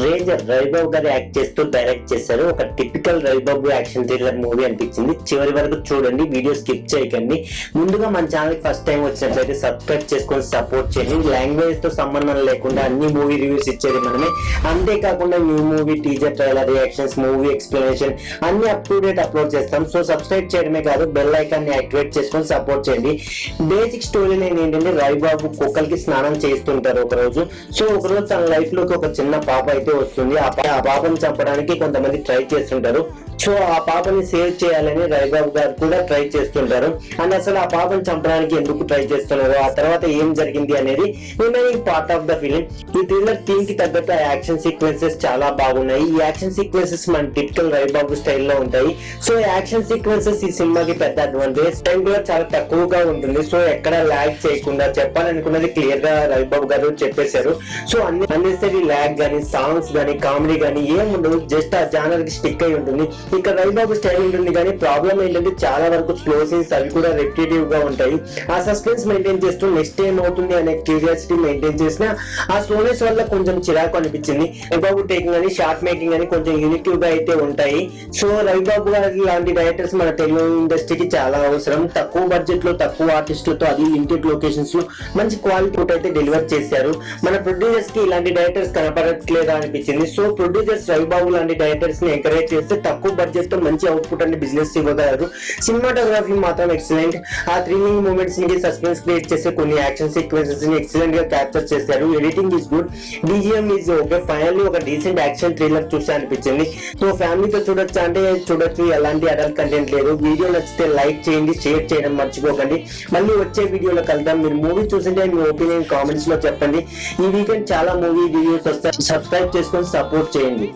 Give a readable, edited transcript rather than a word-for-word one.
Ranger Ravibabu గారు act చేస్తూ direct చేశారు. ఒక typical Ravibabu action thriller movie అనిపించింది. చివరి వరకు చూడండి, వీడియో స్కిప్ చేయకండి. ముందుగా మన ఛానల్ ఫస్ట్ టైం వచ్చినట్లయితే సబ్స్క్రైబ్ చేసుకొని సపోర్ట్ చేయండి. లాంగ్వేజ్ తో సంబంధం లేకుండా అన్ని మూవీ రివ్యూస్ ఇచ్చేది మనమే. అంతేకాకుండా new movie teaser, trailer, reactions, movie explanation అన్ని అప్ టు డేట్ అప్లోడ్ చేస్తాం. సో సబ్స్క్రైబ్ చేయడమే కాదు, బెల్ ఐకాన్ ని యాక్టివేట్ చేసుకొని సపోర్ట్ చేయండి. బేసిక్ స్టోరీ లైన్ ఏంటంటే, రవిబాబు కుక్కలకి స్నానం చేస్తుంటారు ఒకరోజు. సో ఒకరోజు తన లైఫ్ లోకి ఒక చిన్న పాప అయితే వస్తుంది. ఆ పాపని చంపడానికి కొంతమంది ట్రై చేస్తుంటారు. సో ఆ పాపని సేవ్ చేయాలని రవిబాబు గారు కూడా ట్రై చేస్తుంటారు. అండ్ అసలు ఆ పాపని చంపడానికి ఎందుకు ట్రై చేస్తున్నారు, ఆ తర్వాత ఏం జరిగింది అనేది remaining part of the film. ఈ థ్రిల్లర్ థీమ్ కి తగ్గట్టు యాక్షన్ సీక్వెన్సెస్ చాలా బాగున్నాయి. ఈ యాక్షన్ సీక్వెన్సెస్ మన టిపికల్ రవిబాబు స్టైల్లో ఉంటాయి. సో యాక్షన్ సీక్వెన్సెస్ ఈ సినిమాకి పెద్ద అడ్వాంటేజ్. టైం కూడా చాలా తక్కువగా ఉంటుంది. సో ఎక్కడ ల్యాగ్ చేయకుండా చెప్పాలనుకున్నది క్లియర్ గా రవిబాబు గారు చెప్పేశారు. సో అన్నెసరీ ల్యాగ్ గానీ, సాంగ్స్ గానీ, కామెడీ గానీ ఏముండదు. జస్ట్ ఆ జానర్ కి స్టిక్ అయి ఉంటుంది. ఇక్కడ రవిబాబు స్టైల్ ఉంటుంది, కానీ ప్రాబ్లం ఏంటంటే చాలా వరకు స్లో సీన్స్ అవి కూడా రెపిటేటివ్ గా ఉంటాయి. ఆ సస్పెన్స్ మెయింటైన్ చేస్తూ నెక్స్ట్ ఏం అవుతుంది అనే క్యూరియాసిటీ మెయింటైన్ చేసిన ఆ స్లోనెస్ వల్ల కొంచెం చిరాకు అనిపించింది. రవిబాబు టేకింగ్ అని, షార్ట్ మేకింగ్ అని కొంచెం యూనిటివ్ గా అయితే ఉంటాయి. సో రవిబాబు గారి లాంటి డైరెక్టర్స్ మన తెలుగు ఇండస్ట్రీకి చాలా అవసరం. తక్కువ బడ్జెట్ లో, తక్కువ ఆర్టిస్టులతో, అది లిమిటెడ్ లొకేషన్స్ లో మంచి క్వాలిటీ ఫుడ్ అయితే డెలివర్ చేశారు. మన ప్రొడ్యూసర్స్ కి ఇలాంటి డైరెక్టర్స్ కనపడట్లేదా అనిపించింది. సో ప్రొడ్యూసర్స్ రవిబాబు లాంటి డైరెక్టర్స్ ని ఎంకరేజ్ చేస్తే తక్కువ బడ్జెట్ తో మంచి అవుట్పుట్ అండ్ బిజినెస్ ఇవ్వగలరు. సినిమాటోగ్రఫీ మాత్రం ఎక్సలెంట్. ఆ థ్రిల్లింగ్ మూమెంట్స్ ని, సస్పెన్స్ క్రియేట్ చేసే కొన్ని యాక్షన్ సీక్వెన్సెస్ ని ఎక్సలెంట్ గా క్యాప్చర్ చేశారు. Editing is good, BGM is okay. Finally ఒక డీసెంట్ యాక్షన్ థ్రిల్లర్ చూసి అనిపించింది. సో ఫ్యామిలీతో చూడొచ్చు అంటే చూడొచ్చు, ఎలాంటి అడల్ట్ కంటెంట్ లేదు. వీడియో నచ్చితే లైక్ చేయండి, షేర్ చేయడం మర్చిపోకండి. మళ్ళీ వచ్చే వీడియోలో కలుద్దాం. మీరు మూవీ చూసింటే మీ ఒపీనియన్ కామెంట్స్ లో చెప్పండి. ఈ వీకెండ్ చాలా మూవీ రివ్యూస్ వస్తాయి. సబ్స్క్రైబ్ చేసుకొని సపోర్ట్ చేయండి.